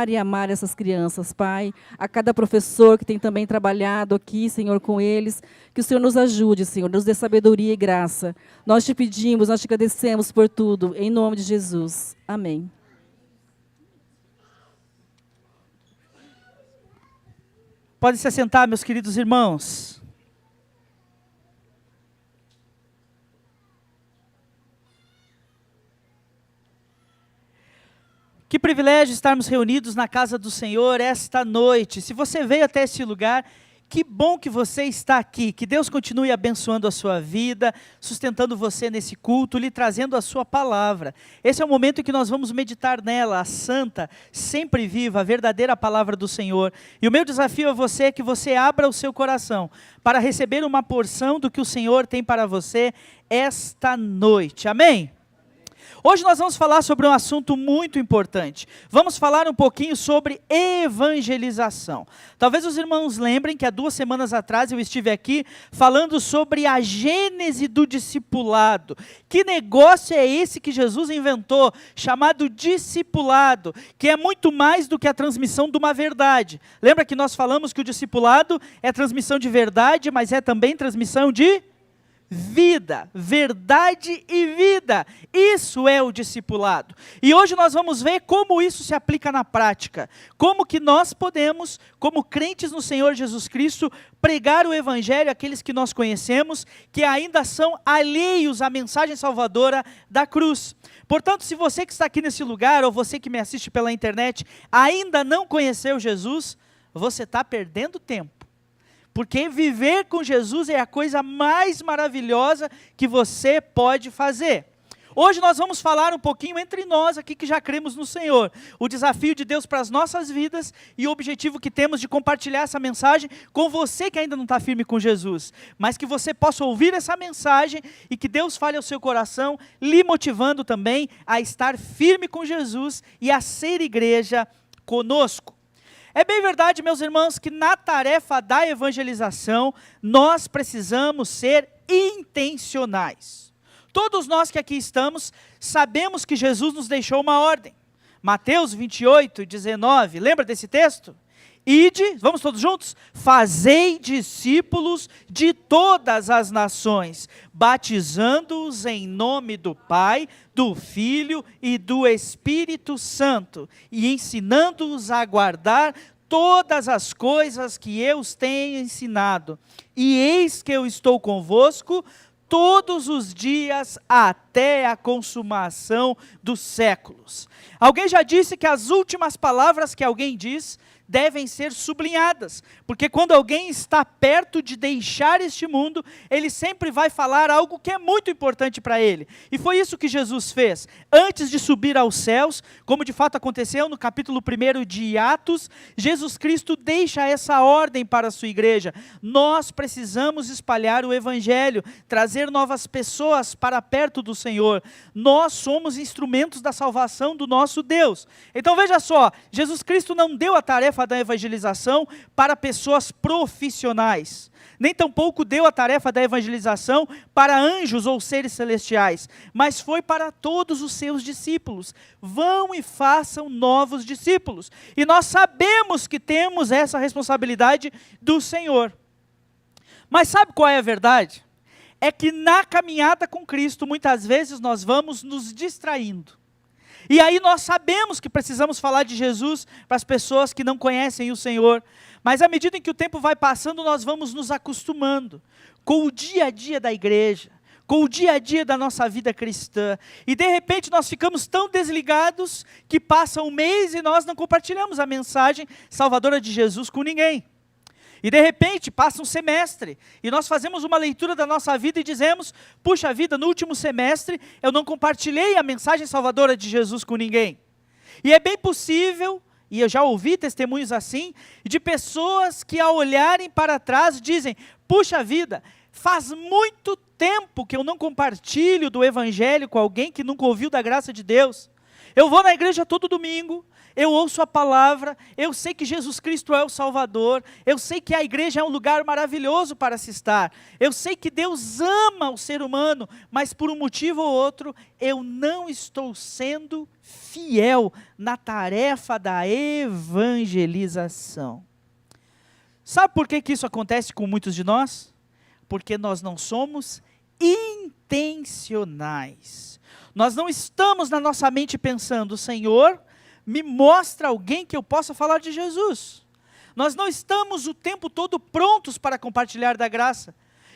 cuidar e amar essas crianças, Pai. A cada professor que tem também trabalhado aqui, Senhor, com eles, que o Senhor nos ajude, Senhor, nos dê sabedoria e graça. Nós te pedimos, nós te agradecemos por tudo, em nome de Jesus. Amém. Podem se assentar, meus queridos irmãos. Que privilégio estarmos reunidos na casa do Senhor esta noite. Se você veio até esse lugar, que bom que você está aqui. Que Deus continue abençoando a sua vida, sustentando você nesse culto, lhe trazendo a sua palavra. Esse é o momento em que nós vamos meditar nela, a santa, sempre viva, a verdadeira palavra do Senhor. E o meu desafio a você é que você abra o seu coração para receber uma porção do que o Senhor tem para você esta noite. Amém? Hoje nós vamos falar sobre um assunto muito importante. Vamos falar um pouquinho sobre evangelização. Talvez os irmãos lembrem que há 2 semanas atrás eu estive aqui falando sobre a gênese do discipulado. Que negócio é esse que Jesus inventou, chamado discipulado, que é muito mais do que a transmissão de uma verdade. Lembra que nós falamos que o discipulado é transmissão de verdade, mas é também transmissão de vida, verdade e vida. Isso é o discipulado. E hoje nós vamos ver como isso se aplica na prática. Como que nós podemos, como crentes no Senhor Jesus Cristo, pregar o Evangelho àqueles que nós conhecemos, que ainda são alheios à mensagem salvadora da cruz. Portanto, se você que está aqui nesse lugar, ou você que me assiste pela internet, ainda não conheceu Jesus, você está perdendo tempo. Porque viver com Jesus é a coisa mais maravilhosa que você pode fazer. Hoje nós vamos falar um pouquinho entre nós aqui que já cremos no Senhor. O desafio de Deus para as nossas vidas e o objetivo que temos de compartilhar essa mensagem com você que ainda não está firme com Jesus. Mas que você possa ouvir essa mensagem e que Deus fale ao seu coração, lhe motivando também a estar firme com Jesus e a ser igreja conosco. É bem verdade, meus irmãos, que na tarefa da evangelização, nós precisamos ser intencionais. Todos nós que aqui estamos, sabemos que Jesus nos deixou uma ordem. Mateus 28, 19, lembra desse texto? Ide, vamos todos juntos? Fazei discípulos de todas as nações, batizando-os em nome do Pai, do Filho e do Espírito Santo, e ensinando-os a guardar todas as coisas que eu os tenho ensinado. E eis que eu estou convosco todos os dias até a consumação dos séculos. Alguém já disse que as últimas palavras que alguém diz devem ser sublinhadas, porque quando alguém está perto de deixar este mundo, ele sempre vai falar algo que é muito importante para ele. E foi isso que Jesus fez. Antes de subir aos céus, como de fato aconteceu no capítulo 1 de Atos, Jesus Cristo deixa essa ordem para a sua igreja. Nós precisamos espalhar o Evangelho, trazer novas pessoas para perto do Senhor. Nós somos instrumentos da salvação do nosso Deus. Então veja só, Jesus Cristo não deu a tarefa da evangelização para pessoas profissionais, nem tampouco deu a tarefa da evangelização para anjos ou seres celestiais, mas foi para todos os seus discípulos. Vão e façam novos discípulos, e nós sabemos que temos essa responsabilidade do Senhor. Mas sabe qual é a verdade? É que na caminhada com Cristo, muitas vezes nós vamos nos distraindo. E aí nós sabemos que precisamos falar de Jesus para as pessoas que não conhecem o Senhor. Mas à medida em que o tempo vai passando, nós vamos nos acostumando com o dia a dia da igreja, com o dia a dia da nossa vida cristã. E de repente nós ficamos tão desligados que passa um mês e nós não compartilhamos a mensagem salvadora de Jesus com ninguém. E de repente passa um semestre e nós fazemos uma leitura da nossa vida e dizemos: puxa vida, no último semestre eu não compartilhei a mensagem salvadora de Jesus com ninguém. E é bem possível, e eu já ouvi testemunhos assim, de pessoas que ao olharem para trás dizem: puxa vida, faz muito tempo que eu não compartilho do Evangelho com alguém que nunca ouviu da graça de Deus. Eu vou na igreja todo domingo, eu ouço a palavra, eu sei que Jesus Cristo é o Salvador, eu sei que a igreja é um lugar maravilhoso para se estar, eu sei que Deus ama o ser humano, mas por um motivo ou outro, eu não estou sendo fiel na tarefa da evangelização. Sabe por que isso acontece com muitos de nós? Porque nós não somos intencionais. Nós não estamos na nossa mente pensando, Senhor, me mostra alguém que eu possa falar de Jesus. Nós não estamos o tempo todo prontos para compartilhar da graça.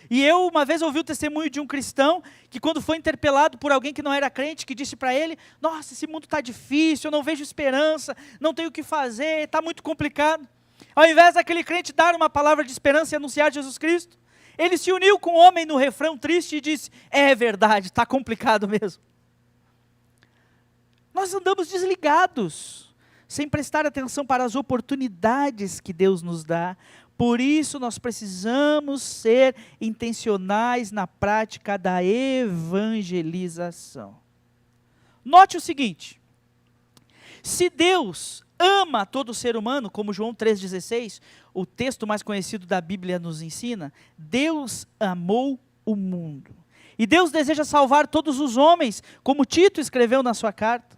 E eu uma vez ouvi o testemunho de um cristão, que quando foi interpelado por alguém que não era crente, que disse para ele, nossa, esse mundo está difícil, eu não vejo esperança, não tenho o que fazer, está muito complicado. Ao invés daquele crente dar uma palavra de esperança e anunciar Jesus Cristo, ele se uniu com o homem no refrão triste e disse, é verdade, está complicado mesmo. Nós andamos desligados, sem prestar atenção para as oportunidades que Deus nos dá. Por isso nós precisamos ser intencionais na prática da evangelização. Note o seguinte, se Deus ama todo ser humano, como João 3,16, o texto mais conhecido da Bíblia nos ensina, Deus amou o mundo. E Deus deseja salvar todos os homens, como Tito escreveu na sua carta.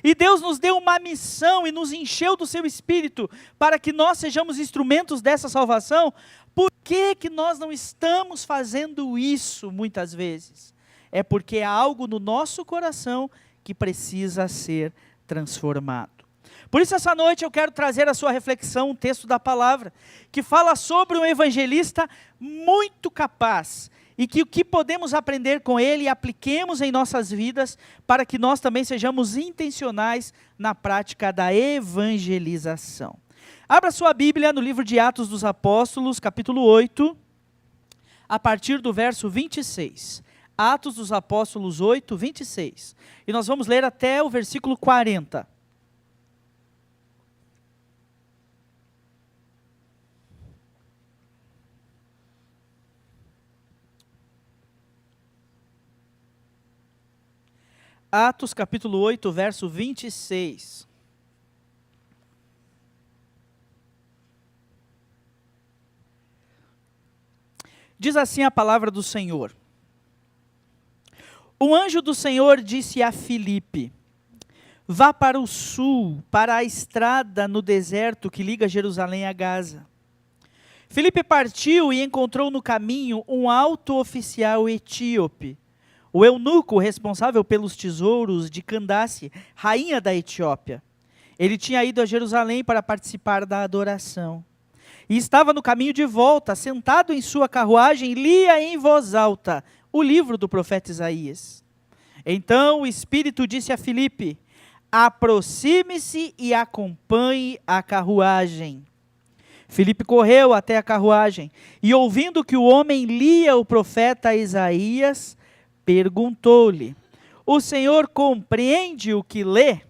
E Deus nos deu uma missão e nos encheu do seu Espírito para que nós sejamos instrumentos dessa salvação. Por que que nós não estamos fazendo isso muitas vezes? É porque há algo no nosso coração que precisa ser transformado. Por isso essa noite eu quero trazer à sua reflexão um texto da palavra, que fala sobre um evangelista muito capaz, e que o que podemos aprender com ele e apliquemos em nossas vidas, para que nós também sejamos intencionais na prática da evangelização. Abra sua Bíblia no livro de Atos dos Apóstolos, capítulo 8, a partir do verso 26. Atos dos Apóstolos 8, 26. E nós vamos ler até o versículo 40. Atos capítulo 8, verso 26. Diz assim a palavra do Senhor. O anjo do Senhor disse a Filipe, vá para o sul, para a estrada no deserto que liga Jerusalém a Gaza. Filipe partiu e encontrou no caminho um alto oficial etíope, o eunuco responsável pelos tesouros de Candace, rainha da Etiópia. Ele tinha ido a Jerusalém para participar da adoração. E estava no caminho de volta, sentado em sua carruagem, lia em voz alta o livro do profeta Isaías. Então o Espírito disse a Filipe, aproxime-se e acompanhe a carruagem. Filipe correu até a carruagem, e ouvindo que o homem lia o profeta Isaías, perguntou-lhe, o Senhor compreende o que lê?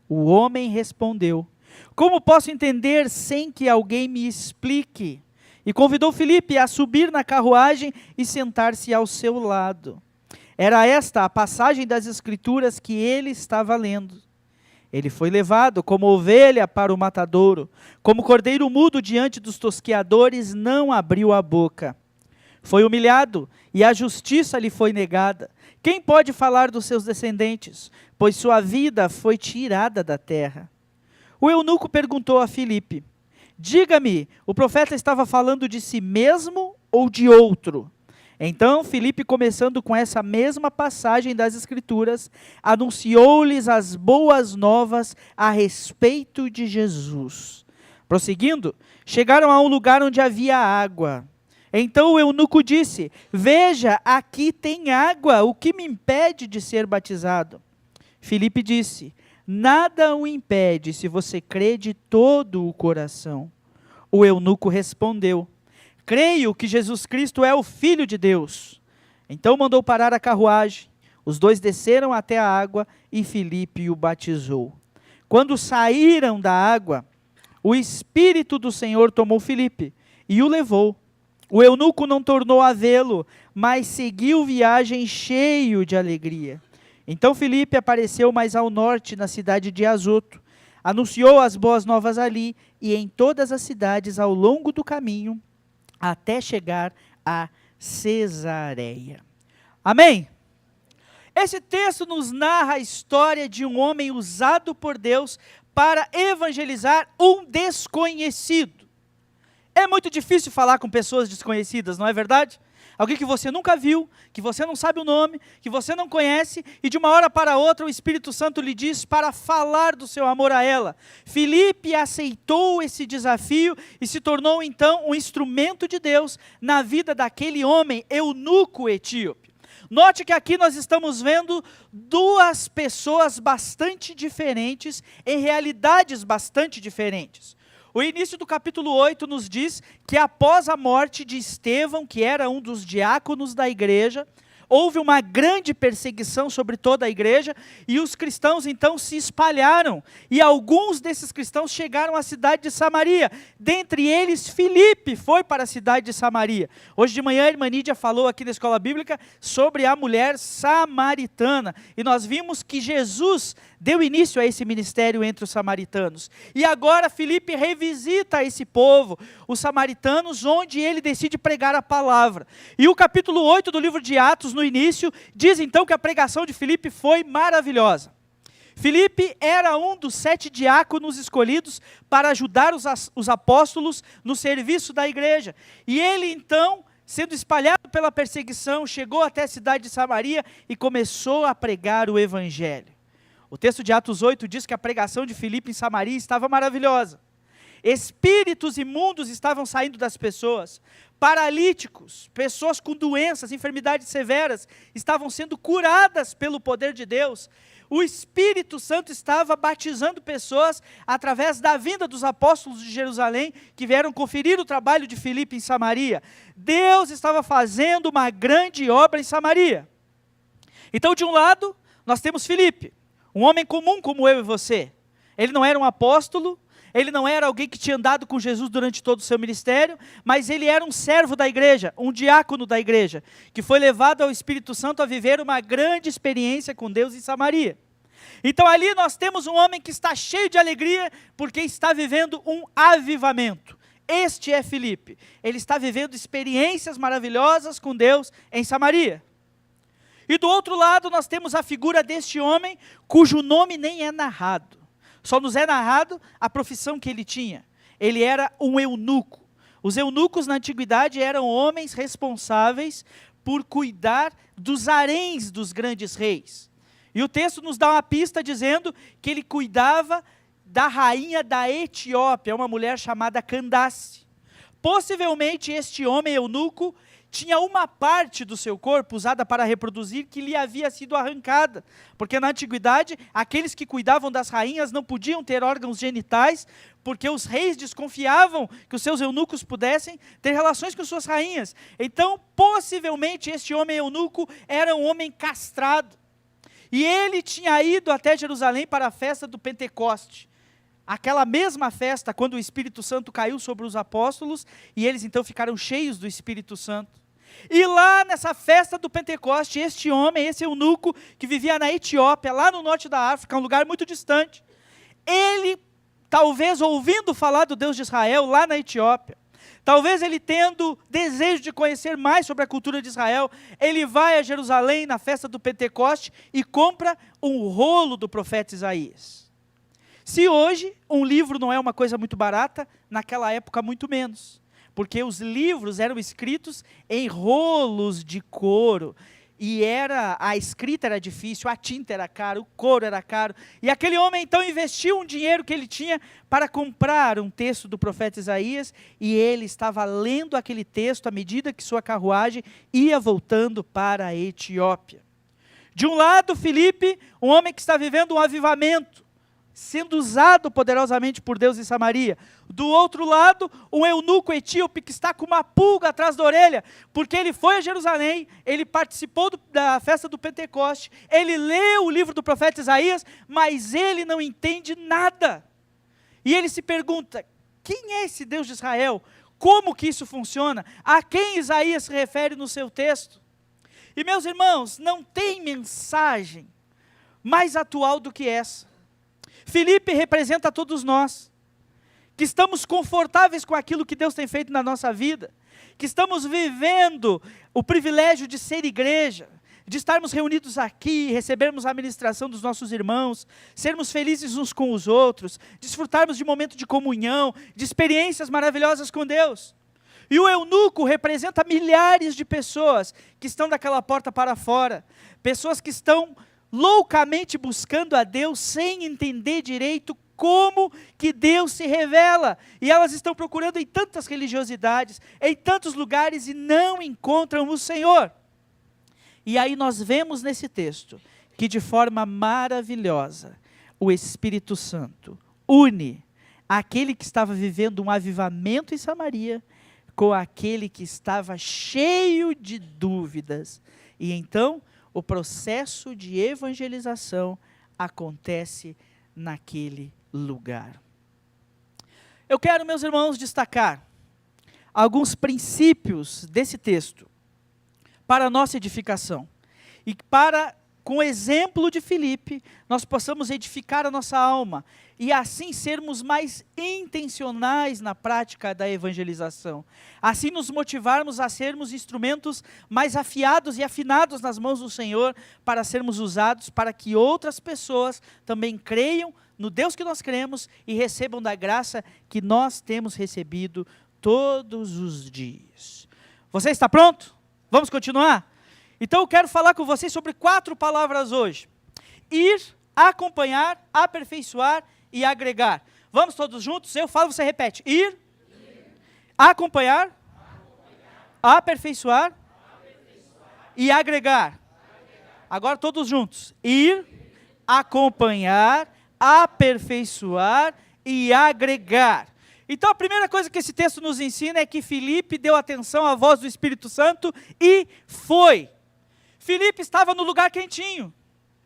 O homem respondeu, como posso entender sem que alguém me explique? E convidou Filipe a subir na carruagem e sentar-se ao seu lado. Era esta a passagem das Escrituras que ele estava lendo. Ele foi levado como ovelha para o matadouro, como cordeiro mudo diante dos tosqueadores, não abriu a boca. Foi humilhado e a justiça lhe foi negada. Quem pode falar dos seus descendentes? Pois sua vida foi tirada da terra. O eunuco perguntou a Filipe, diga-me, o profeta estava falando de si mesmo ou de outro? Então Filipe, começando com essa mesma passagem das Escrituras, anunciou-lhes as boas novas a respeito de Jesus. Prosseguindo, chegaram a um lugar onde havia água. Então o eunuco disse, veja, aqui tem água, o que me impede de ser batizado? Filipe disse, nada o impede se você crê de todo o coração. O eunuco respondeu, creio que Jesus Cristo é o Filho de Deus. Então mandou parar a carruagem. Os dois desceram até a água e Filipe o batizou. Quando saíram da água, o Espírito do Senhor tomou Filipe e o levou. O eunuco não tornou a vê-lo, mas seguiu viagem cheio de alegria. Então Filipe apareceu mais ao norte, na cidade de Azoto. Anunciou as boas novas ali e em todas as cidades ao longo do caminho, até chegar a Cesareia. Amém? Esse texto nos narra a história de um homem usado por Deus para evangelizar um desconhecido. É muito difícil falar com pessoas desconhecidas, não é verdade? Alguém que você nunca viu, que você não sabe o nome, que você não conhece, e de uma hora para outra o Espírito Santo lhe diz para falar do seu amor a ela. Filipe aceitou esse desafio e se tornou então um instrumento de Deus na vida daquele homem eunuco etíope. Note que aqui nós estamos vendo duas pessoas bastante diferentes, em realidades bastante diferentes. O início do capítulo 8 nos diz que após a morte de Estevão, que era um dos diáconos da igreja, houve uma grande perseguição sobre toda a igreja, e os cristãos então se espalharam, e alguns desses cristãos chegaram à cidade de Samaria, dentre eles Filipe foi para a cidade de Samaria. Hoje de manhã a irmã Nídia falou aqui na escola bíblica sobre a mulher samaritana, e nós vimos que Jesus deu início a esse ministério entre os samaritanos, e agora Filipe revisita esse povo, os samaritanos, onde ele decide pregar a palavra, e o capítulo 8 do livro de Atos, no início, diz então que a pregação de Filipe foi maravilhosa. Filipe era um dos 7 diáconos escolhidos para ajudar os apóstolos no serviço da igreja, e ele então, sendo espalhado pela perseguição, chegou até a cidade de Samaria e começou a pregar o evangelho. O texto de Atos 8 diz que a pregação de Filipe em Samaria estava maravilhosa. Espíritos imundos estavam saindo das pessoas, paralíticos, pessoas com doenças, enfermidades severas, estavam sendo curadas pelo poder de Deus. O Espírito Santo estava batizando pessoas através da vinda dos apóstolos de Jerusalém, que vieram conferir o trabalho de Filipe em Samaria. Deus estava fazendo uma grande obra em Samaria. Então, de um lado, nós temos Filipe, um homem comum como eu e você. Ele não era um apóstolo, ele não era alguém que tinha andado com Jesus durante todo o seu ministério, mas ele era um servo da igreja, um diácono da igreja, que foi levado ao Espírito Santo a viver uma grande experiência com Deus em Samaria. Então ali nós temos um homem que está cheio de alegria, porque está vivendo um avivamento. Este é Filipe, ele está vivendo experiências maravilhosas com Deus em Samaria. E do outro lado nós temos a figura deste homem, cujo nome nem é narrado. Só nos é narrado a profissão que ele tinha. Ele era um eunuco. Os eunucos na antiguidade eram homens responsáveis por cuidar dos haréns dos grandes reis. E o texto nos dá uma pista dizendo que ele cuidava da rainha da Etiópia, uma mulher chamada Candace. Possivelmente este homem eunuco tinha uma parte do seu corpo usada para reproduzir que lhe havia sido arrancada, porque na antiguidade, aqueles que cuidavam das rainhas não podiam ter órgãos genitais, porque os reis desconfiavam que os seus eunucos pudessem ter relações com suas rainhas. Então, possivelmente, este homem eunuco era um homem castrado, e ele tinha ido até Jerusalém para a festa do Pentecoste, aquela mesma festa quando o Espírito Santo caiu sobre os apóstolos, e eles então ficaram cheios do Espírito Santo. E lá nessa festa do Pentecoste, este homem, esse eunuco, que vivia na Etiópia, lá no norte da África, um lugar muito distante, ele, talvez ouvindo falar do Deus de Israel lá na Etiópia, talvez ele tendo desejo de conhecer mais sobre a cultura de Israel, ele vai a Jerusalém na festa do Pentecoste e compra um rolo do profeta Isaías. Se hoje um livro não é uma coisa muito barata, naquela época muito menos. Porque os livros eram escritos em rolos de couro, e a escrita era difícil, a tinta era cara, o couro era caro, e aquele homem então investiu um dinheiro que ele tinha para comprar um texto do profeta Isaías, e ele estava lendo aquele texto à medida que sua carruagem ia voltando para a Etiópia. De um lado, Filipe, um homem que está vivendo um avivamento, sendo usado poderosamente por Deus em Samaria. Do outro lado, um eunuco etíope que está com uma pulga atrás da orelha, porque ele foi a Jerusalém, ele participou da festa do Pentecoste, ele leu o livro do profeta Isaías, mas ele não entende nada. E ele se pergunta, quem é esse Deus de Israel? Como que isso funciona? A quem Isaías se refere no seu texto? E meus irmãos, não tem mensagem mais atual do que essa. Filipe representa a todos nós, que estamos confortáveis com aquilo que Deus tem feito na nossa vida, que estamos vivendo o privilégio de ser igreja, de estarmos reunidos aqui, recebermos a ministração dos nossos irmãos, sermos felizes uns com os outros, desfrutarmos de momento de comunhão, de experiências maravilhosas com Deus. E o eunuco representa milhares de pessoas que estão daquela porta para fora, pessoas que estão loucamente buscando a Deus sem entender direito como que Deus se revela, e elas estão procurando em tantas religiosidades, em tantos lugares e não encontram o Senhor. E aí nós vemos nesse texto que de forma maravilhosa o Espírito Santo une aquele que estava vivendo um avivamento em Samaria com aquele que estava cheio de dúvidas. E então o processo de evangelização acontece naquele lugar. Eu quero, meus irmãos, destacar alguns princípios desse texto para a nossa edificação. E para, com o exemplo de Filipe, nós possamos edificar a nossa alma e assim sermos mais intencionais na prática da evangelização. Assim nos motivarmos a sermos instrumentos mais afiados e afinados nas mãos do Senhor para sermos usados para que outras pessoas também creiam no Deus que nós cremos e recebam da graça que nós temos recebido todos os dias. Você está pronto? Vamos continuar? Então eu quero falar com vocês sobre 4 palavras hoje: ir, acompanhar, aperfeiçoar e agregar. Vamos todos juntos? Eu falo, você repete. Ir, acompanhar, aperfeiçoar e agregar. Agora todos juntos. Ir, acompanhar, aperfeiçoar e agregar. Então a primeira coisa que esse texto nos ensina é que Filipe deu atenção à voz do Espírito Santo e foi. Filipe estava no lugar quentinho,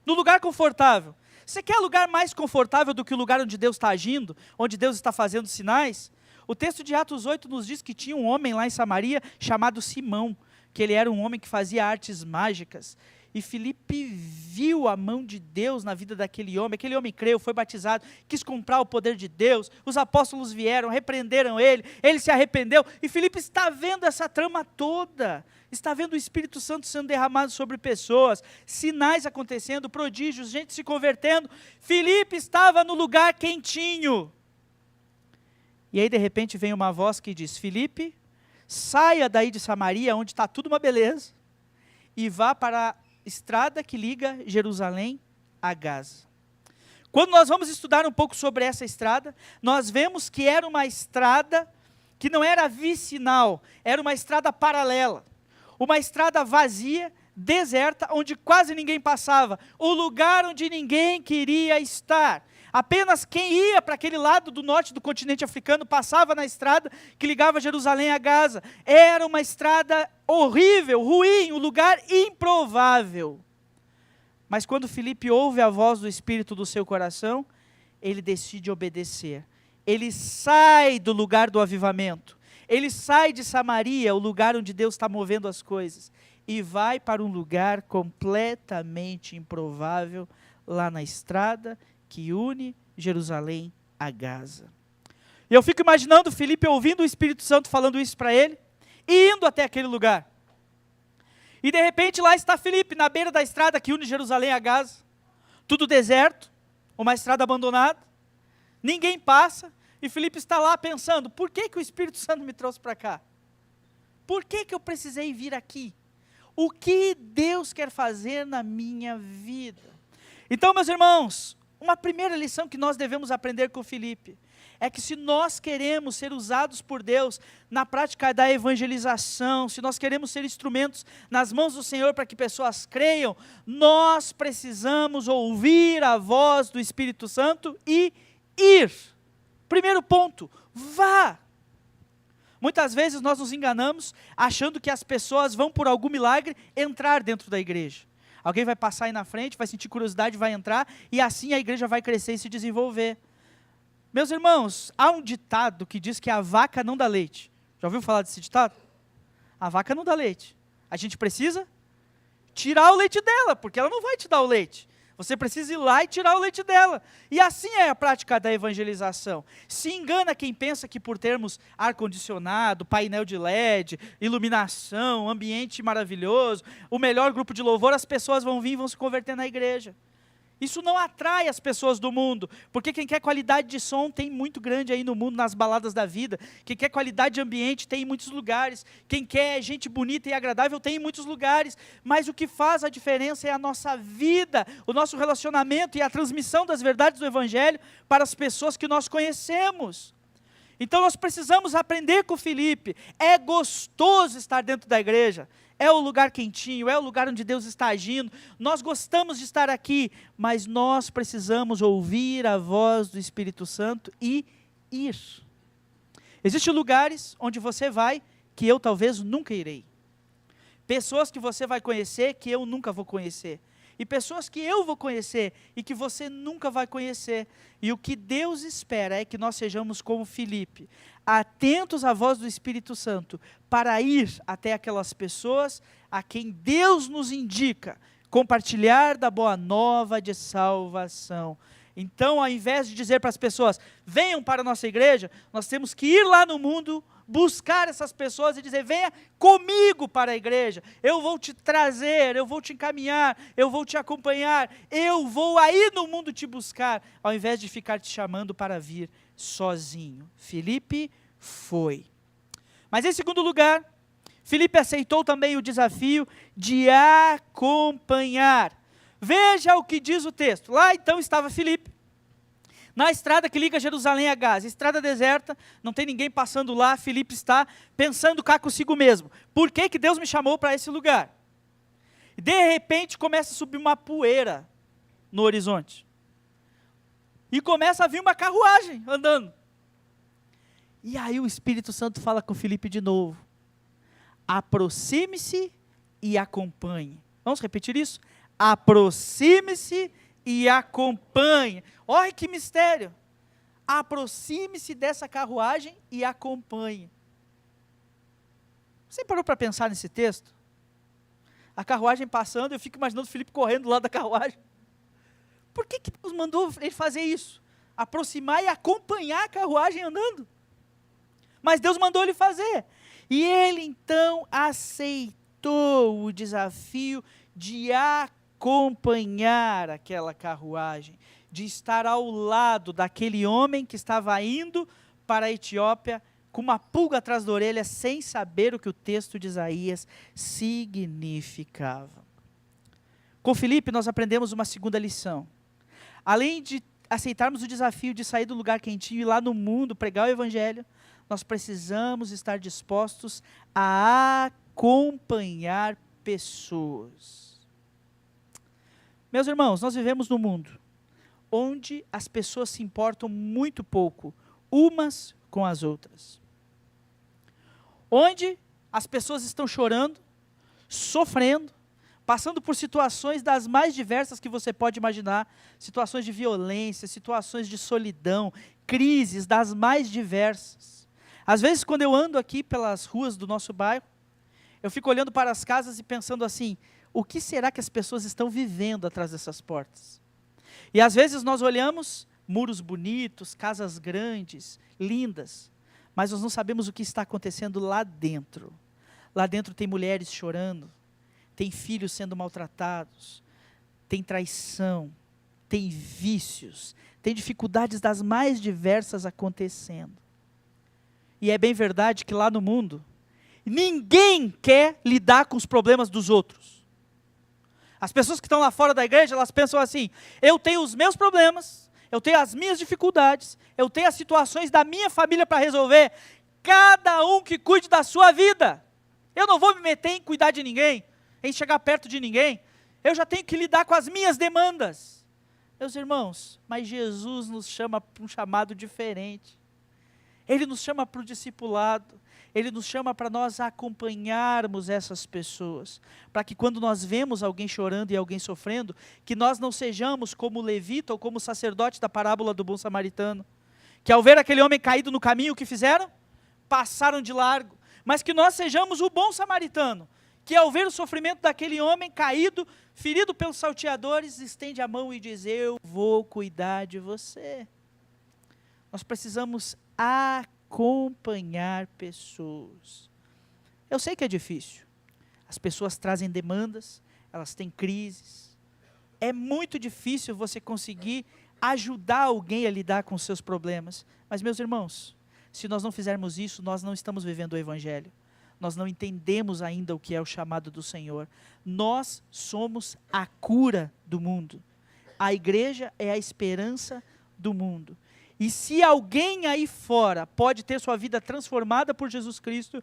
no lugar confortável. Você quer lugar mais confortável do que o lugar onde Deus está agindo, onde Deus está fazendo sinais? O texto de Atos 8 nos diz que tinha um homem lá em Samaria chamado Simão, que ele era um homem que fazia artes mágicas. E Filipe viu a mão de Deus na vida daquele homem. Aquele homem creu, foi batizado, quis comprar o poder de Deus. Os apóstolos vieram, repreenderam ele se arrependeu. E Filipe está vendo essa trama toda. Está vendo o Espírito Santo sendo derramado sobre pessoas, sinais acontecendo, prodígios, gente se convertendo. Filipe estava no lugar quentinho. E aí de repente vem uma voz que diz: Filipe, saia daí de Samaria, onde está tudo uma beleza, e vá para a estrada que liga Jerusalém a Gaza. Quando nós vamos estudar um pouco sobre essa estrada, nós vemos que era uma estrada que não era vicinal, era uma estrada paralela. Uma estrada vazia, deserta, onde quase ninguém passava. O lugar onde ninguém queria estar. Apenas quem ia para aquele lado do norte do continente africano passava na estrada que ligava Jerusalém a Gaza. Era uma estrada horrível, ruim, um lugar improvável. Mas quando Filipe ouve a voz do Espírito do seu coração, ele decide obedecer. Ele sai do lugar do avivamento. Ele sai de Samaria, o lugar onde Deus está movendo as coisas, e vai para um lugar completamente improvável, lá na estrada que une Jerusalém a Gaza. E eu fico imaginando Filipe ouvindo o Espírito Santo falando isso para ele, e indo até aquele lugar. E de repente lá está Filipe, na beira da estrada que une Jerusalém a Gaza, tudo deserto, uma estrada abandonada, ninguém passa, e Filipe está lá pensando: por que o Espírito Santo me trouxe para cá? Por que eu precisei vir aqui? O que Deus quer fazer na minha vida? Então, meus irmãos, uma primeira lição que nós devemos aprender com Filipe é que se nós queremos ser usados por Deus na prática da evangelização, se nós queremos ser instrumentos nas mãos do Senhor para que pessoas creiam, nós precisamos ouvir a voz do Espírito Santo e ir. Primeiro ponto, vá. Muitas vezes nós nos enganamos achando que as pessoas vão por algum milagre entrar dentro da igreja. Alguém vai passar aí na frente, vai sentir curiosidade, vai entrar, e assim a igreja vai crescer e se desenvolver. Meus irmãos, há um ditado que diz que a vaca não dá leite. Já ouviu falar desse ditado? A vaca não dá leite. A gente precisa tirar o leite dela, porque ela não vai te dar o leite. Você precisa ir lá e tirar o leite dela. E assim é a prática da evangelização. Se engana quem pensa que por termos ar-condicionado, painel de LED, iluminação, ambiente maravilhoso, o melhor grupo de louvor, as pessoas vão vir e vão se converter na igreja. Isso não atrai as pessoas do mundo, porque quem quer qualidade de som tem muito grande aí no mundo, nas baladas da vida. Quem quer qualidade de ambiente tem em muitos lugares. Quem quer gente bonita e agradável tem em muitos lugares. Mas o que faz a diferença é a nossa vida, o nosso relacionamento e a transmissão das verdades do Evangelho para as pessoas que nós conhecemos. Então nós precisamos aprender com Filipe. É gostoso estar dentro da igreja. É o lugar quentinho, é o lugar onde Deus está agindo. Nós gostamos de estar aqui, mas nós precisamos ouvir a voz do Espírito Santo e ir. Existem lugares onde você vai que eu talvez nunca irei. Pessoas que você vai conhecer que eu nunca vou conhecer. E pessoas que eu vou conhecer e que você nunca vai conhecer. E o que Deus espera é que nós sejamos como Filipe, atentos à voz do Espírito Santo, para ir até aquelas pessoas a quem Deus nos indica, compartilhar da boa nova de salvação. Então, ao invés de dizer para as pessoas, venham para a nossa igreja, nós temos que ir lá no mundo, buscar essas pessoas e dizer, venha comigo para a igreja, eu vou te trazer, eu vou te encaminhar, eu vou te acompanhar, eu vou aí no mundo te buscar, ao invés de ficar te chamando para vir sozinho. Filipe foi. Mas em segundo lugar, Filipe aceitou também o desafio de acompanhar. Veja o que diz o texto. Lá então estava Filipe, na estrada que liga Jerusalém a Gaza, estrada deserta, não tem ninguém passando lá, Filipe está pensando cá consigo mesmo. Por que que Deus me chamou para esse lugar? De repente começa a subir uma poeira no horizonte. E começa a vir uma carruagem andando. E aí o Espírito Santo fala com Filipe de novo. Aproxime-se e acompanhe. Vamos repetir isso? Aproxime-se e acompanhe. Olha que mistério. Aproxime-se dessa carruagem e acompanhe. Você parou para pensar nesse texto? A carruagem passando, eu fico imaginando o Filipe correndo do lado da carruagem. Por que que Deus mandou ele fazer isso? Aproximar e acompanhar a carruagem andando. Mas Deus mandou ele fazer. E ele então aceitou o desafio de acompanhar aquela carruagem, de estar ao lado daquele homem que estava indo para a Etiópia com uma pulga atrás da orelha, sem saber o que o texto de Isaías significava. Com Filipe nós aprendemos uma segunda lição. Além de aceitarmos o desafio de sair do lugar quentinho e ir lá no mundo pregar o Evangelho, nós precisamos estar dispostos a acompanhar pessoas. Meus irmãos, nós vivemos num mundo onde as pessoas se importam muito pouco umas com as outras. Onde as pessoas estão chorando, sofrendo, passando por situações das mais diversas que você pode imaginar, situações de violência, situações de solidão, crises das mais diversas. Às vezes, quando eu ando aqui pelas ruas do nosso bairro, eu fico olhando para as casas e pensando assim, o que será que as pessoas estão vivendo atrás dessas portas? E às vezes nós olhamos muros bonitos, casas grandes, lindas, mas nós não sabemos o que está acontecendo lá dentro. Lá dentro tem mulheres chorando, tem filhos sendo maltratados, tem traição, tem vícios, tem dificuldades das mais diversas acontecendo. E é bem verdade que lá no mundo, ninguém quer lidar com os problemas dos outros. As pessoas que estão lá fora da igreja, elas pensam assim, eu tenho os meus problemas, eu tenho as minhas dificuldades, eu tenho as situações da minha família para resolver, cada um que cuide da sua vida. Eu não vou me meter em cuidar de ninguém, em chegar perto de ninguém, eu já tenho que lidar com as minhas demandas. Meus irmãos, mas Jesus nos chama para um chamado diferente. Ele nos chama para o discipulado, Ele nos chama para nós acompanharmos essas pessoas, para que quando nós vemos alguém chorando e alguém sofrendo, que nós não sejamos como o levita ou como o sacerdote da parábola do bom samaritano, que ao ver aquele homem caído no caminho, o que fizeram? Passaram de largo, mas que nós sejamos o bom samaritano, que ao ver o sofrimento daquele homem caído, ferido pelos salteadores, estende a mão e diz: eu vou cuidar de você. Nós precisamos acompanhar pessoas. Eu sei que é difícil. As pessoas trazem demandas, elas têm crises. É muito difícil você conseguir ajudar alguém a lidar com os seus problemas. Mas, meus irmãos, se nós não fizermos isso, nós não estamos vivendo o Evangelho. Nós não entendemos ainda o que é o chamado do Senhor. Nós somos a cura do mundo. A igreja é a esperança do mundo. E se alguém aí fora pode ter sua vida transformada por Jesus Cristo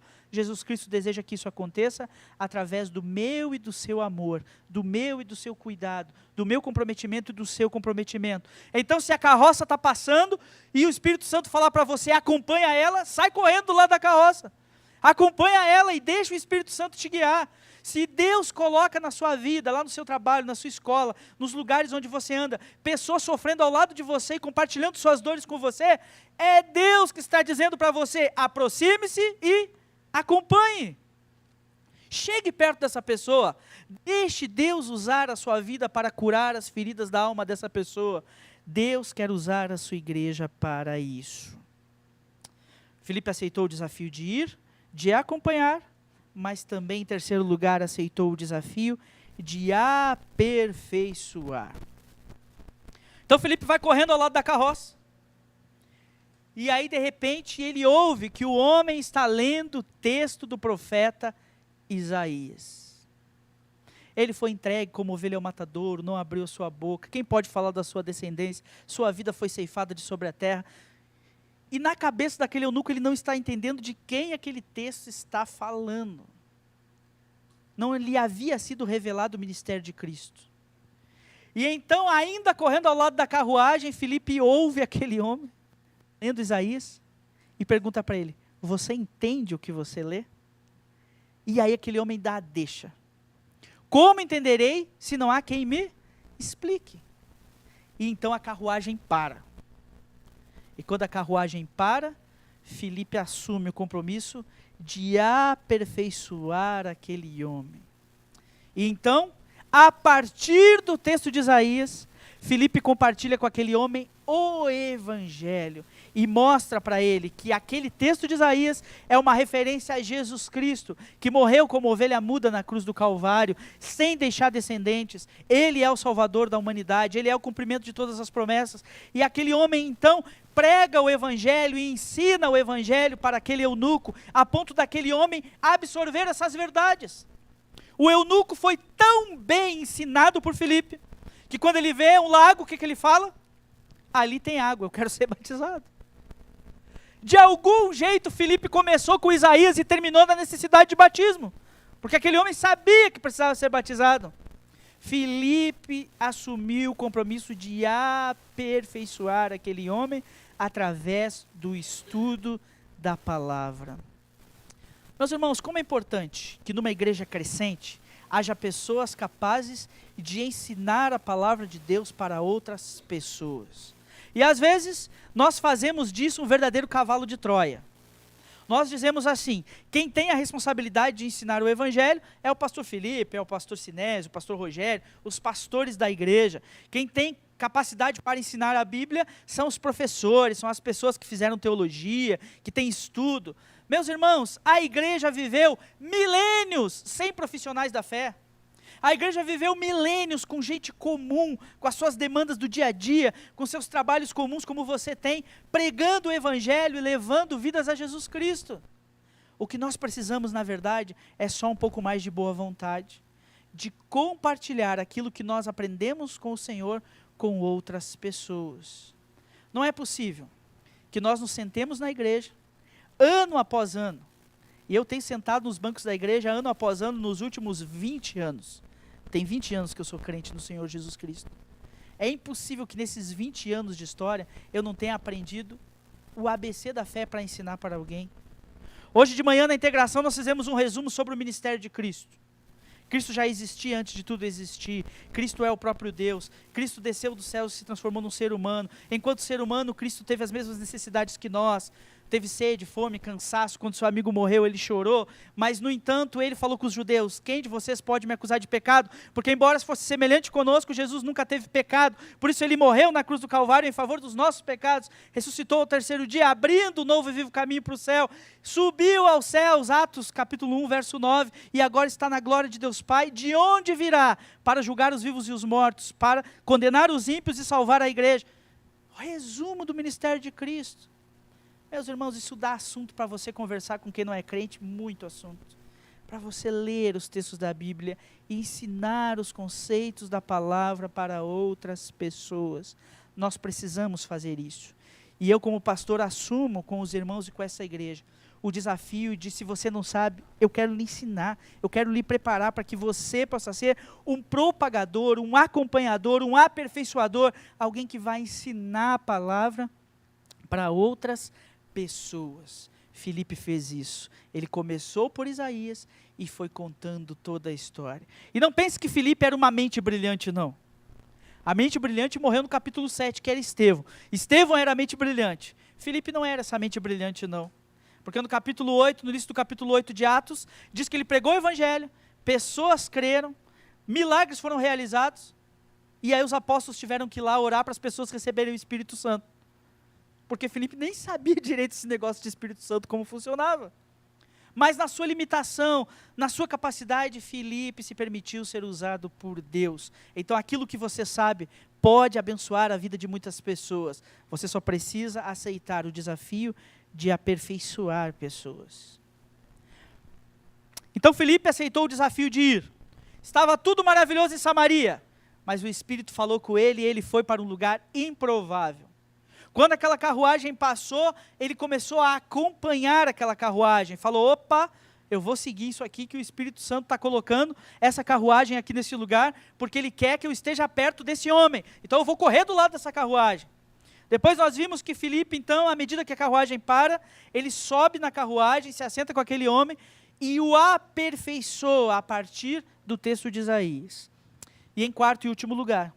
deseja que isso aconteça através do meu e do seu amor, do meu e do seu cuidado, do meu comprometimento e do seu comprometimento. Então, se a carroça está passando e o Espírito Santo falar para você: acompanha ela, sai correndo do lado da carroça. Acompanha ela e deixa o Espírito Santo te guiar. Se Deus coloca na sua vida, lá no seu trabalho, na sua escola, nos lugares onde você anda, pessoas sofrendo ao lado de você e compartilhando suas dores com você, é Deus que está dizendo para você: aproxime-se e acompanhe. Chegue perto dessa pessoa, deixe Deus usar a sua vida para curar as feridas da alma dessa pessoa. Deus quer usar a sua igreja para isso. Filipe aceitou o desafio de ir, de acompanhar, mas também, em terceiro lugar, aceitou o desafio de aperfeiçoar. Então Filipe vai correndo ao lado da carroça, e aí de repente ele ouve que o homem está lendo o texto do profeta Isaías. Ele foi entregue como ovelha ao matadouro, não abriu sua boca. Quem pode falar da sua descendência? Sua vida foi ceifada de sobre a terra. E na cabeça daquele eunuco ele não está entendendo de quem aquele texto está falando. Não lhe havia sido revelado o ministério de Cristo. E então, ainda correndo ao lado da carruagem, Filipe ouve aquele homem, lendo Isaías, e pergunta para ele: você entende o que você lê? E aí aquele homem dá a deixa: como entenderei se não há quem me explique? E então a carruagem para. E quando a carruagem para, Filipe assume o compromisso de aperfeiçoar aquele homem. E então, a partir do texto de Isaías, Filipe compartilha com aquele homem o Evangelho e mostra para ele que aquele texto de Isaías é uma referência a Jesus Cristo, que morreu como ovelha muda na cruz do Calvário, sem deixar descendentes. Ele é o Salvador da humanidade, ele é o cumprimento de todas as promessas. E aquele homem então prega o Evangelho e ensina o Evangelho para aquele eunuco, a ponto daquele homem absorver essas verdades. O eunuco foi tão bem ensinado por Filipe, que quando ele vê um lago, o que ele fala? Ali tem água, eu quero ser batizado. De algum jeito, Filipe começou com Isaías e terminou na necessidade de batismo, porque aquele homem sabia que precisava ser batizado. Filipe assumiu o compromisso de aperfeiçoar aquele homem através do estudo da palavra. Meus irmãos, como é importante que numa igreja crescente haja pessoas capazes de ensinar a palavra de Deus para outras pessoas. E às vezes nós fazemos disso um verdadeiro cavalo de Troia. Nós dizemos assim: quem tem a responsabilidade de ensinar o Evangelho é o pastor Filipe, é o pastor Sinésio, o pastor Rogério, os pastores da igreja. Quem tem capacidade para ensinar a Bíblia são os professores, são as pessoas que fizeram teologia, que têm estudo. Meus irmãos, a igreja viveu milênios sem profissionais da fé. A igreja viveu milênios com gente comum, com as suas demandas do dia a dia, com seus trabalhos comuns como você tem, pregando o Evangelho e levando vidas a Jesus Cristo. O que nós precisamos, na verdade, é só um pouco mais de boa vontade, de compartilhar aquilo que nós aprendemos com o Senhor com outras pessoas. Não é possível que nós nos sentemos na igreja, ano após ano, e eu tenho sentado nos bancos da igreja ano após ano nos últimos 20 anos. Tem 20 anos que eu sou crente no Senhor Jesus Cristo. É impossível que nesses 20 anos de história eu não tenha aprendido o ABC da fé para ensinar para alguém. Hoje de manhã na integração nós fizemos um resumo sobre o ministério de Cristo. Cristo já existia antes de tudo existir. Cristo é o próprio Deus. Cristo desceu do céu e se transformou num ser humano. Enquanto ser humano, Cristo teve as mesmas necessidades que nós. teve sede, fome, cansaço, quando seu amigo morreu ele chorou, mas no entanto ele falou com os judeus, quem de vocês pode me acusar de pecado? Porque embora fosse semelhante conosco, Jesus nunca teve pecado, por isso ele morreu na cruz do Calvário em favor dos nossos pecados, ressuscitou ao terceiro dia, abrindo um novo e vivo caminho para o céu, subiu aos céus, Atos capítulo 1, verso 9, e agora está na glória de Deus Pai, de onde virá para julgar os vivos e os mortos, para condenar os ímpios e salvar a igreja. O resumo do ministério de Cristo. Meus irmãos, isso dá assunto para você conversar com quem não é crente, muito assunto. Para você ler os textos da Bíblia e ensinar os conceitos da palavra para outras pessoas. Nós precisamos fazer isso. E eu, como pastor, assumo com os irmãos e com essa igreja o desafio de, se você não sabe, eu quero lhe ensinar, eu quero lhe preparar para que você possa ser um propagador, um acompanhador, um aperfeiçoador, alguém que vai ensinar a palavra para outras pessoas. Filipe fez isso. Ele começou por Isaías e foi contando toda a história. E não pense que Filipe era uma mente brilhante, não. A mente brilhante morreu no capítulo 7, que era Estevão. Estevão era a mente brilhante. Filipe não era essa mente brilhante, não. Porque no capítulo 8, no início do capítulo 8 de Atos, diz que ele pregou o evangelho, pessoas creram, milagres foram realizados, e aí os apóstolos tiveram que ir lá orar para as pessoas receberem o Espírito Santo. Porque Filipe nem sabia direito esse negócio de Espírito Santo, como funcionava. Mas na sua limitação, na sua capacidade, Filipe se permitiu ser usado por Deus. Então aquilo que você sabe pode abençoar a vida de muitas pessoas. Você só precisa aceitar o desafio de aperfeiçoar pessoas. Então Filipe aceitou o desafio de ir. Estava tudo maravilhoso em Samaria, mas o Espírito falou com ele e ele foi para um lugar improvável. Quando aquela carruagem passou, ele começou a acompanhar aquela carruagem. Falou, opa, eu vou seguir isso aqui que o Espírito Santo está colocando, essa carruagem aqui nesse lugar, porque ele quer que eu esteja perto desse homem. Então eu vou correr do lado dessa carruagem. Depois nós vimos que Filipe, então, à medida que a carruagem para, ele sobe na carruagem, se assenta com aquele homem e o aperfeiçoa a partir do texto de Isaías. E em quarto e último lugar,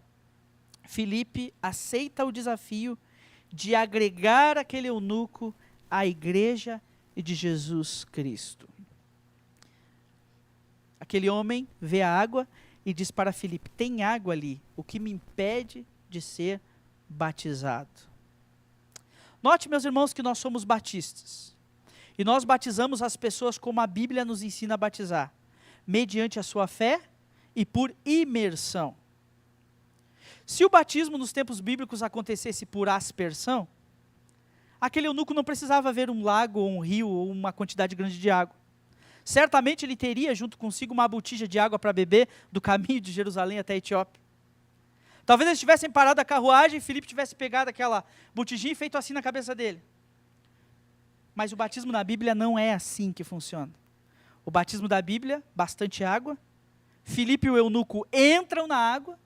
Filipe aceita o desafio de agregar aquele eunuco à igreja de Jesus Cristo. Aquele homem vê a água e diz para Filipe, tem água ali, o que me impede de ser batizado. Note, meus irmãos, que nós somos batistas. E nós batizamos as pessoas como a Bíblia nos ensina a batizar, mediante a sua fé e por imersão. Se o batismo nos tempos bíblicos acontecesse por aspersão, aquele eunuco não precisava ver um lago, ou um rio, ou uma quantidade grande de água. Certamente ele teria junto consigo uma botija de água para beber do caminho de Jerusalém até a Etiópia. Talvez eles tivessem parado a carruagem e Filipe tivesse pegado aquela botijinha e feito assim na cabeça dele. Mas o batismo na Bíblia não é assim que funciona. O batismo da Bíblia, bastante água, Filipe e o eunuco entram na água,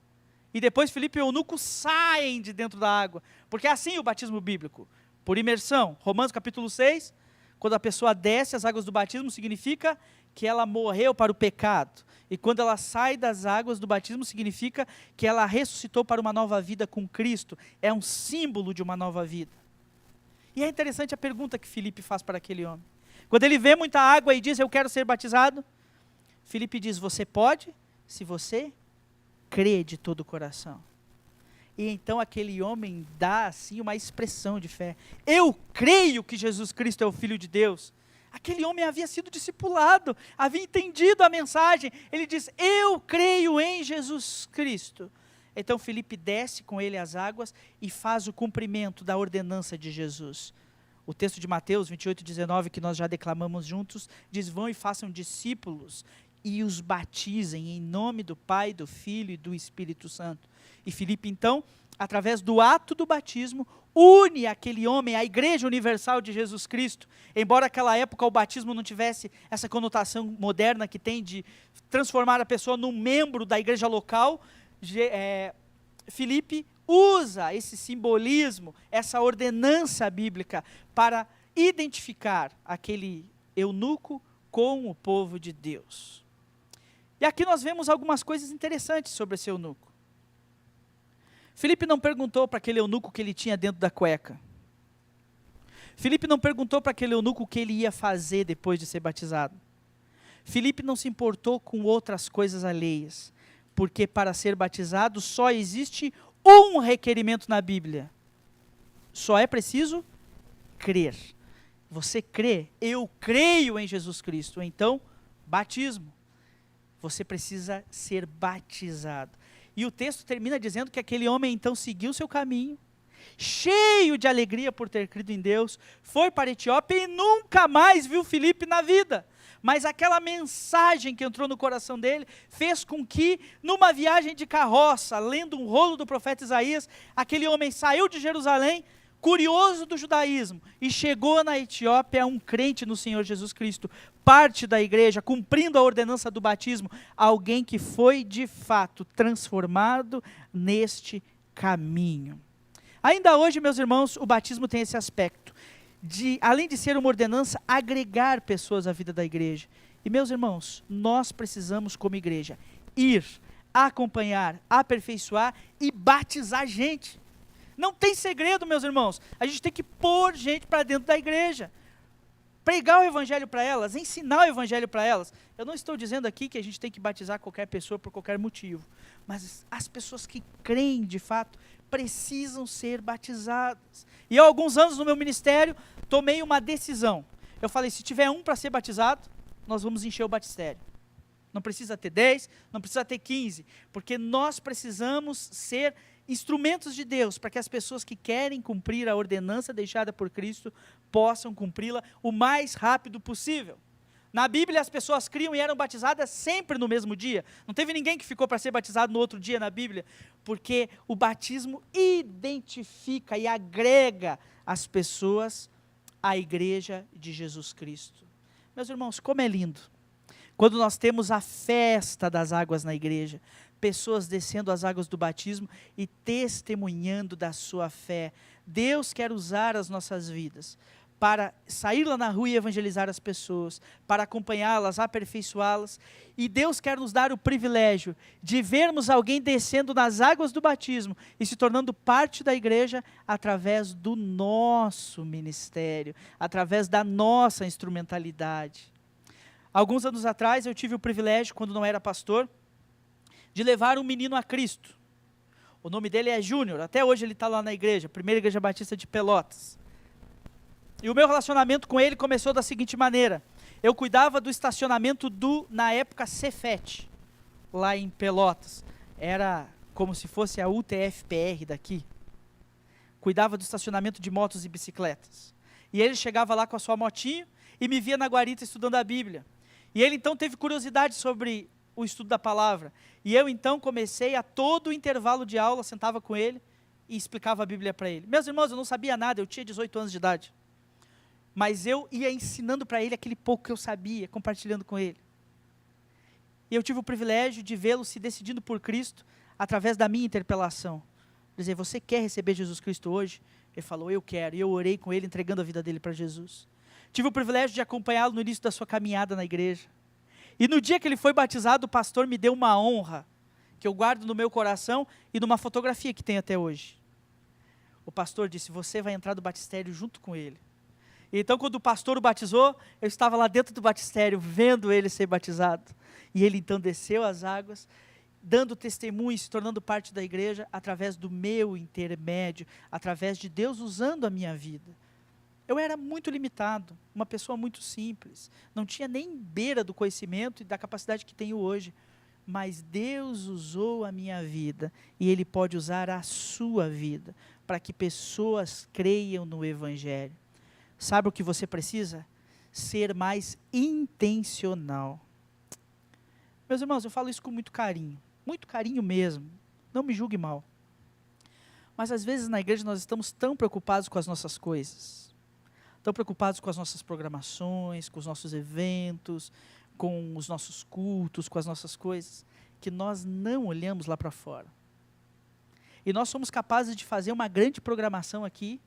e depois Filipe e o eunuco saem de dentro da água. Porque é assim o batismo bíblico, por imersão. Romanos capítulo 6, quando a pessoa desce as águas do batismo, significa que ela morreu para o pecado. E quando ela sai das águas do batismo, significa que ela ressuscitou para uma nova vida com Cristo. É um símbolo de uma nova vida. E é interessante a pergunta que Filipe faz para aquele homem. Quando ele vê muita água e diz, eu quero ser batizado, Filipe diz, você pode, se você crê de todo o coração. E então aquele homem dá assim uma expressão de fé. Eu creio que Jesus Cristo é o Filho de Deus. Aquele homem havia sido discipulado, havia entendido a mensagem. Ele diz, eu creio em Jesus Cristo. Então Filipe desce com ele as águas e faz o cumprimento da ordenança de Jesus. O texto de Mateus 28, 19, que nós já declamamos juntos, diz, vão e façam discípulos e os batizem em nome do Pai, do Filho e do Espírito Santo. E Filipe, então, através do ato do batismo, une aquele homem à Igreja Universal de Jesus Cristo. Embora naquela época o batismo não tivesse essa conotação moderna que tem de transformar a pessoa num membro da igreja local, Filipe usa esse simbolismo, essa ordenança bíblica para identificar aquele eunuco com o povo de Deus. E aqui nós vemos algumas coisas interessantes sobre esse eunuco. Filipe não perguntou para aquele eunuco o que ele tinha dentro da cueca. Filipe não perguntou para aquele eunuco o que ele ia fazer depois de ser batizado. Filipe não se importou com outras coisas alheias, porque para ser batizado só existe um requerimento na Bíblia. Só é preciso crer. Você crê? Eu creio em Jesus Cristo. Então, batismo. Você precisa ser batizado. E o texto termina dizendo que aquele homem então seguiu seu caminho, cheio de alegria por ter crido em Deus, foi para a Etiópia e nunca mais viu Filipe na vida. Mas aquela mensagem que entrou no coração dele fez com que, numa viagem de carroça, lendo um rolo do profeta Isaías, aquele homem saiu de Jerusalém, curioso do judaísmo, e chegou na Etiópia um crente no Senhor Jesus Cristo, parte da igreja, cumprindo a ordenança do batismo, alguém que foi de fato transformado neste caminho. Ainda hoje, meus irmãos, o batismo tem esse aspecto de, além de ser uma ordenança, agregar pessoas à vida da igreja. E meus irmãos, nós precisamos como igreja ir, acompanhar, aperfeiçoar e batizar gente. Não tem segredo, meus irmãos. A gente tem que pôr gente para dentro da igreja. Pregar o evangelho para elas, ensinar o evangelho para elas. Eu não estou dizendo aqui que a gente tem que batizar qualquer pessoa por qualquer motivo. Mas as pessoas que creem de fato precisam ser batizadas. E há alguns anos no meu ministério, tomei uma decisão. Eu falei, se tiver um para ser batizado, nós vamos encher o batistério. Não precisa ter 10, não precisa ter 15, porque nós precisamos ser instrumentos de Deus, para que as pessoas que querem cumprir a ordenança deixada por Cristo, possam cumpri-la o mais rápido possível. Na Bíblia as pessoas criam e eram batizadas sempre no mesmo dia. Não teve ninguém que ficou para ser batizado no outro dia na Bíblia, porque o batismo identifica e agrega as pessoas à igreja de Jesus Cristo. Meus irmãos, como é lindo quando nós temos a festa das águas na igreja, pessoas descendo as águas do batismo e testemunhando da sua fé. Deus quer usar as nossas vidas para sair lá na rua e evangelizar as pessoas, para acompanhá-las, aperfeiçoá-las. E Deus quer nos dar o privilégio de vermos alguém descendo nas águas do batismo e se tornando parte da igreja através do nosso ministério, através da nossa instrumentalidade. Alguns anos atrás eu tive o privilégio, quando não era pastor, de levar um menino a Cristo. O nome dele é Júnior, até hoje ele está lá na igreja, Primeira Igreja Batista de Pelotas. E o meu relacionamento com ele começou da seguinte maneira: eu cuidava do estacionamento na época, Cefet, lá em Pelotas. Era como se fosse a UTFPR daqui. Cuidava do estacionamento de motos e bicicletas. E ele chegava lá com a sua motinha e me via na guarita estudando a Bíblia. E ele então teve curiosidade sobre o estudo da palavra. E eu então comecei a todo o intervalo de aula, sentava com ele e explicava a Bíblia para ele. Meus irmãos, eu não sabia nada, eu tinha 18 anos de idade. Mas eu ia ensinando para ele aquele pouco que eu sabia, compartilhando com ele. E eu tive o privilégio de vê-lo se decidindo por Cristo através da minha interpelação. Dizer, você quer receber Jesus Cristo hoje? Ele falou, eu quero. E eu orei com ele, entregando a vida dele para Jesus. Tive o privilégio de acompanhá-lo no início da sua caminhada na igreja. E no dia que ele foi batizado, o pastor me deu uma honra, que eu guardo no meu coração e numa fotografia que tem até hoje. O pastor disse, você vai entrar do batistério junto com ele. E então, quando o pastor o batizou, eu estava lá dentro do batistério, vendo ele ser batizado. E ele então desceu as águas, dando testemunho e se tornando parte da igreja, através do meu intermédio, através de Deus usando a minha vida. Eu era muito limitado, uma pessoa muito simples, não tinha nem beira do conhecimento e da capacidade que tenho hoje, mas Deus usou a minha vida e Ele pode usar a sua vida, para que pessoas creiam no Evangelho. Sabe o que você precisa? Ser mais intencional. Meus irmãos, eu falo isso com muito carinho mesmo, não me julgue mal. Mas às vezes na igreja nós estamos tão preocupados com as nossas coisas, tão preocupados com as nossas programações, com os nossos eventos, com os nossos cultos, com as nossas coisas, que nós não olhamos lá para fora. E nós somos capazes de fazer uma grande programação aqui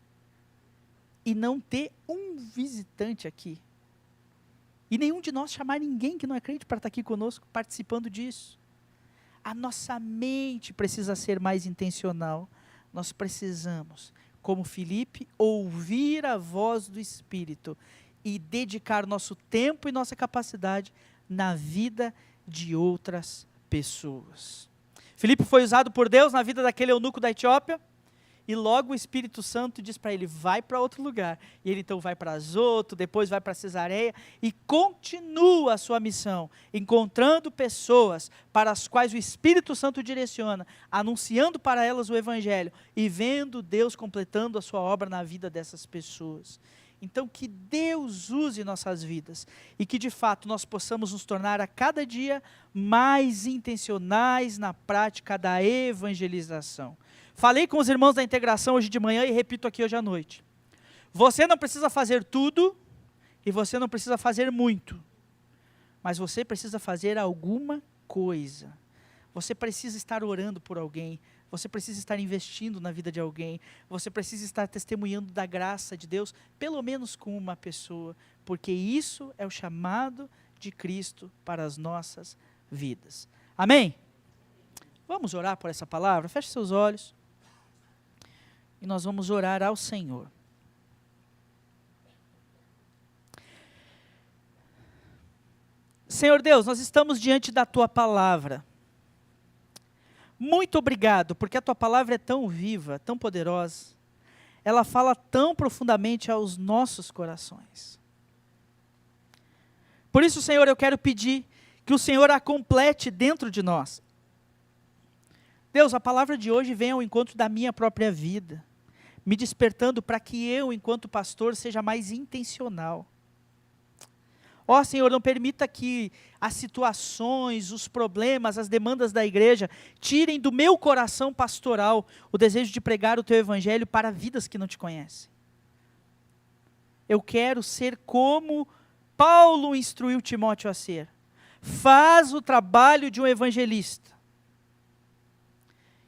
e não ter um visitante aqui. E nenhum de nós chamar ninguém que não é crente para estar aqui conosco, participando disso. A nossa mente precisa ser mais intencional. Nós precisamos como Filipe, ouvir a voz do Espírito e dedicar nosso tempo e nossa capacidade na vida de outras pessoas. Filipe foi usado por Deus na vida daquele eunuco da Etiópia, e logo o Espírito Santo diz para ele, vai para outro lugar. E ele então vai para Azoto, depois vai para Cesareia, e continua a sua missão, encontrando pessoas para as quais o Espírito Santo direciona, anunciando para elas o Evangelho, e vendo Deus completando a sua obra na vida dessas pessoas. Então que Deus use nossas vidas, e que de fato nós possamos nos tornar a cada dia mais intencionais na prática da evangelização. Falei com os irmãos da integração hoje de manhã e repito aqui hoje à noite. Você não precisa fazer tudo e você não precisa fazer muito, mas você precisa fazer alguma coisa. Você precisa estar orando por alguém, você precisa estar investindo na vida de alguém, você precisa estar testemunhando da graça de Deus, pelo menos com uma pessoa, porque isso é o chamado de Cristo para as nossas vidas. Amém? Vamos orar por essa palavra? Feche seus olhos. E nós vamos orar ao Senhor. Senhor Deus, nós estamos diante da Tua palavra. Muito obrigado, porque a Tua palavra é tão viva, tão poderosa. Ela fala tão profundamente aos nossos corações. Por isso, Senhor, eu quero pedir que o Senhor a complete dentro de nós. Deus, a palavra de hoje vem ao encontro da minha própria vida, me despertando para que eu, enquanto pastor, seja mais intencional. Ó Senhor, não permita que as situações, os problemas, as demandas da igreja tirem do meu coração pastoral o desejo de pregar o Teu Evangelho para vidas que não Te conhecem. Eu quero ser como Paulo instruiu Timóteo a ser. Faz o trabalho de um evangelista.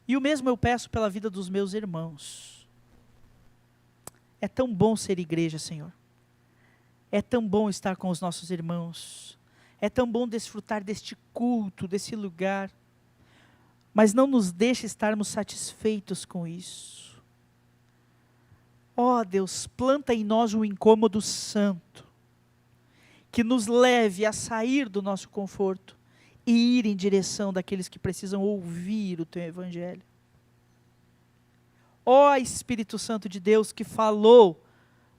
E o mesmo eu peço pela vida dos meus irmãos. É tão bom ser igreja, Senhor. É tão bom estar com os nossos irmãos. É tão bom desfrutar deste culto, desse lugar. Mas não nos deixe estarmos satisfeitos com isso. Ó Deus, planta em nós um incômodo santo, que nos leve a sair do nosso conforto e ir em direção daqueles que precisam ouvir o Teu Evangelho. Ó Espírito Santo de Deus, que falou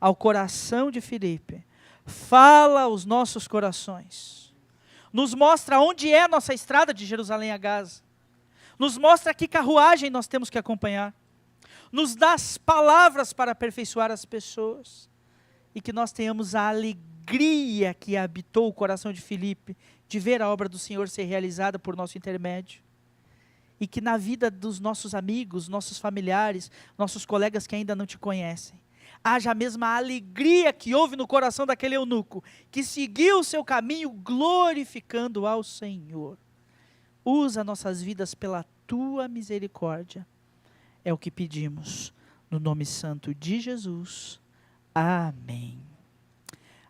ao coração de Filipe, fala aos nossos corações, nos mostra onde é a nossa estrada de Jerusalém a Gaza, nos mostra que carruagem nós temos que acompanhar, nos dá as palavras para aperfeiçoar as pessoas, e que nós tenhamos a alegria que habitou o coração de Filipe, de ver a obra do Senhor ser realizada por nosso intermédio. E que na vida dos nossos amigos, nossos familiares, nossos colegas que ainda não Te conhecem, haja a mesma alegria que houve no coração daquele eunuco, que seguiu o seu caminho glorificando ao Senhor. Usa nossas vidas pela Tua misericórdia. É o que pedimos, no nome santo de Jesus. Amém.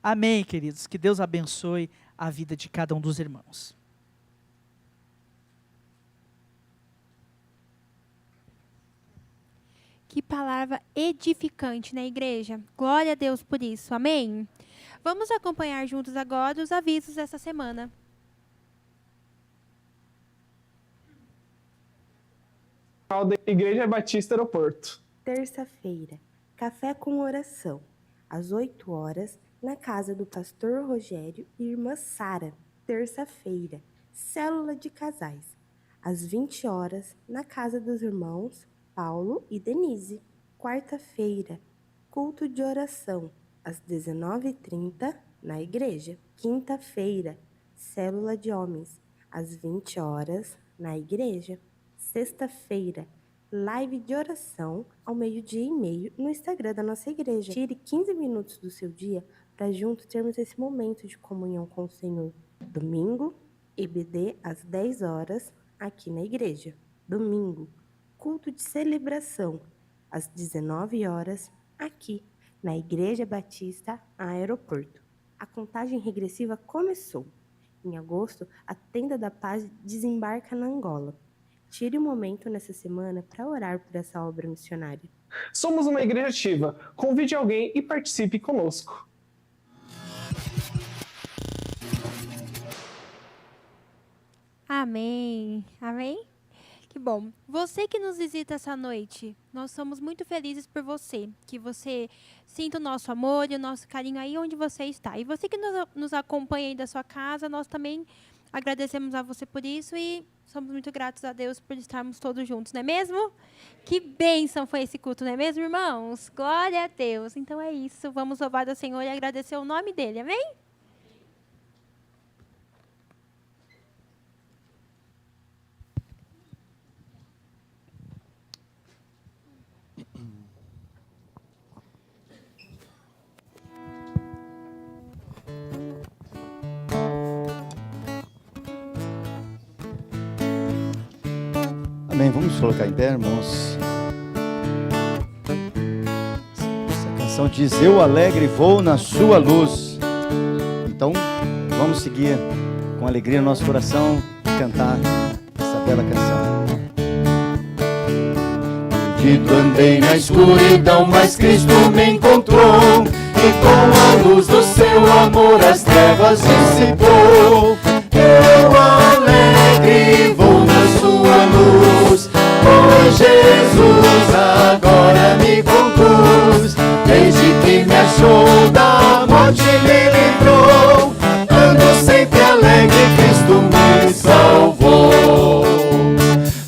Amém, queridos. Que Deus abençoe a vida de cada um dos irmãos. Que palavra edificante na igreja. Glória a Deus por isso. Amém? Vamos acompanhar juntos agora os avisos dessa semana. Da Igreja Batista Aeroporto. Terça-feira, café com oração, às 8 horas, na casa do pastor Rogério e irmã Sara. Terça-feira, célula de casais, às 20 horas, na casa dos irmãos Paulo e Denise. Quarta-feira, culto de oração, às 19h30, na igreja. Quinta-feira, célula de homens, às 20 horas, na igreja. Sexta-feira, live de oração, ao 12h30, no Instagram da nossa igreja. Tire 15 minutos do seu dia para juntos termos esse momento de comunhão com o Senhor. Domingo, EBD, às 10 horas, aqui na igreja. Domingo, culto de celebração, às 19 horas, aqui, na Igreja Batista Aeroporto. A contagem regressiva começou. Em agosto, a Tenda da Paz desembarca na Angola. Tire um momento nessa semana para orar por essa obra missionária. Somos uma igreja ativa. Convide alguém e participe conosco. Amém. Amém? Que bom. Você que nos visita essa noite, nós somos muito felizes por você. Que você sinta o nosso amor e o nosso carinho aí onde você está. E você que nos acompanha aí da sua casa, nós também agradecemos a você por isso e somos muito gratos a Deus por estarmos todos juntos, não é mesmo? Que bênção foi esse culto, não é mesmo, irmãos? Glória a Deus. Então é isso. Vamos louvar ao Senhor e agradecer o nome dele. Amém? Amém. Vamos colocar em pé, irmãos. Essa canção diz: eu alegre vou na sua luz. Então, vamos seguir com alegria no nosso coração e cantar essa bela canção. Perdido andei na escuridão, mas Cristo me encontrou, e com a luz do seu amor as trevas dissipou. Eu alegre vou na sua luz, pois Jesus agora me conduz. Desde que me achou da morte me livrou, ando sempre alegre, Cristo me salvou.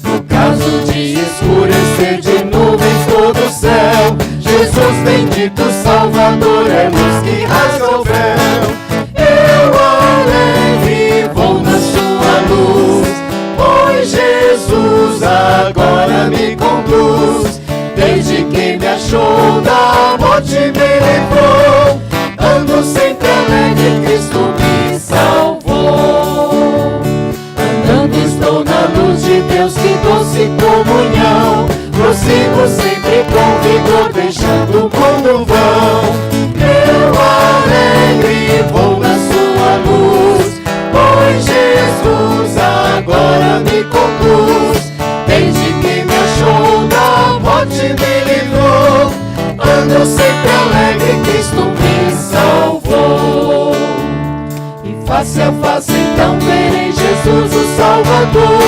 No caso de escurecer de nuvens todo o céu, Jesus bendito Salvador é luz que rasga o véu. Eu alegre vou na sua luz, pois Jesus agora me conduz. Desde que me achou da morte me livrou, ando sempre alegre, Cristo me salvou. Andando estou na luz de Deus, que doce comunhão, prossigo sempre com vigor, deixando o mundo vão. Eu alegre vou na sua luz, pois Jesus agora me conduz. Desde que me achou da morte me livrou, ando sempre alegre, Cristo me salvou. E face a face então verei Jesus o Salvador,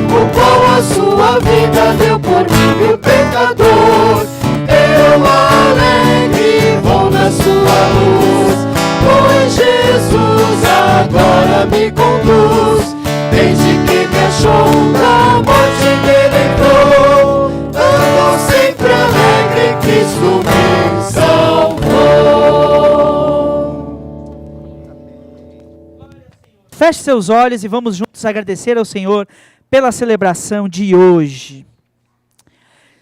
o qual a sua vida deu por mim, o pecador. Eu alegre vou na sua luz, pois Jesus agora me conduz. Desde que me achou da morte me livrou, ando sempre alegre, Cristo me salvou. Feche seus olhos e vamos juntos agradecer ao Senhor pela celebração de hoje.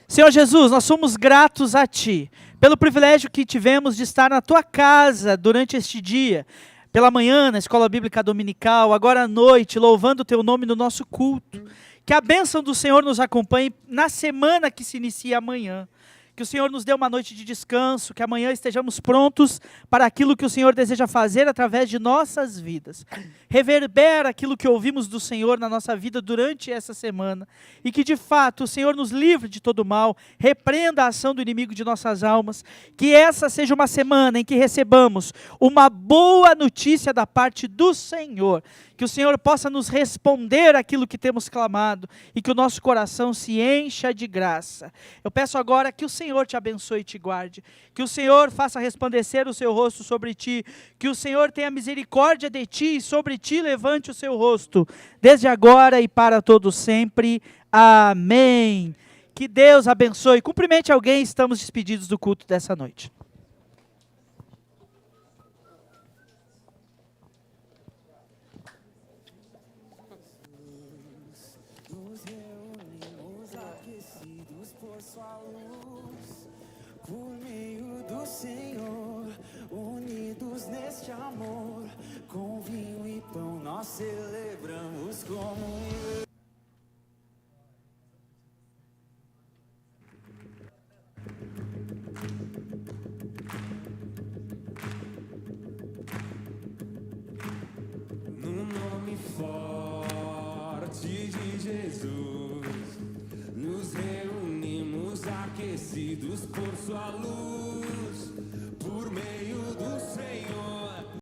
Senhor Jesus, nós somos gratos a Ti, pelo privilégio que tivemos de estar na Tua casa durante este dia, pela manhã na Escola Bíblica Dominical, agora à noite, louvando o Teu nome no nosso culto. Que a bênção do Senhor nos acompanhe na semana que se inicia amanhã. Que o Senhor nos dê uma noite de descanso, que amanhã estejamos prontos para aquilo que o Senhor deseja fazer através de nossas vidas. Reverbera aquilo que ouvimos do Senhor na nossa vida durante essa semana. E que de fato o Senhor nos livre de todo mal, repreenda a ação do inimigo de nossas almas. Que essa seja uma semana em que recebamos uma boa notícia da parte do Senhor. Que o Senhor possa nos responder aquilo que temos clamado e que o nosso coração se encha de graça. Eu peço agora que o Senhor te abençoe e te guarde, que o Senhor faça resplandecer o seu rosto sobre ti, que o Senhor tenha misericórdia de ti e sobre ti levante o seu rosto, desde agora e para todo sempre. Amém. Que Deus abençoe. Cumprimente alguém, estamos despedidos do culto dessa noite. Por meio do Senhor, unidos neste amor, com vinho e pão nós celebramos comunhão. No nome forte de Jesus, nos reunimos aqui. fortalecidos por sua luz, por meio do Senhor.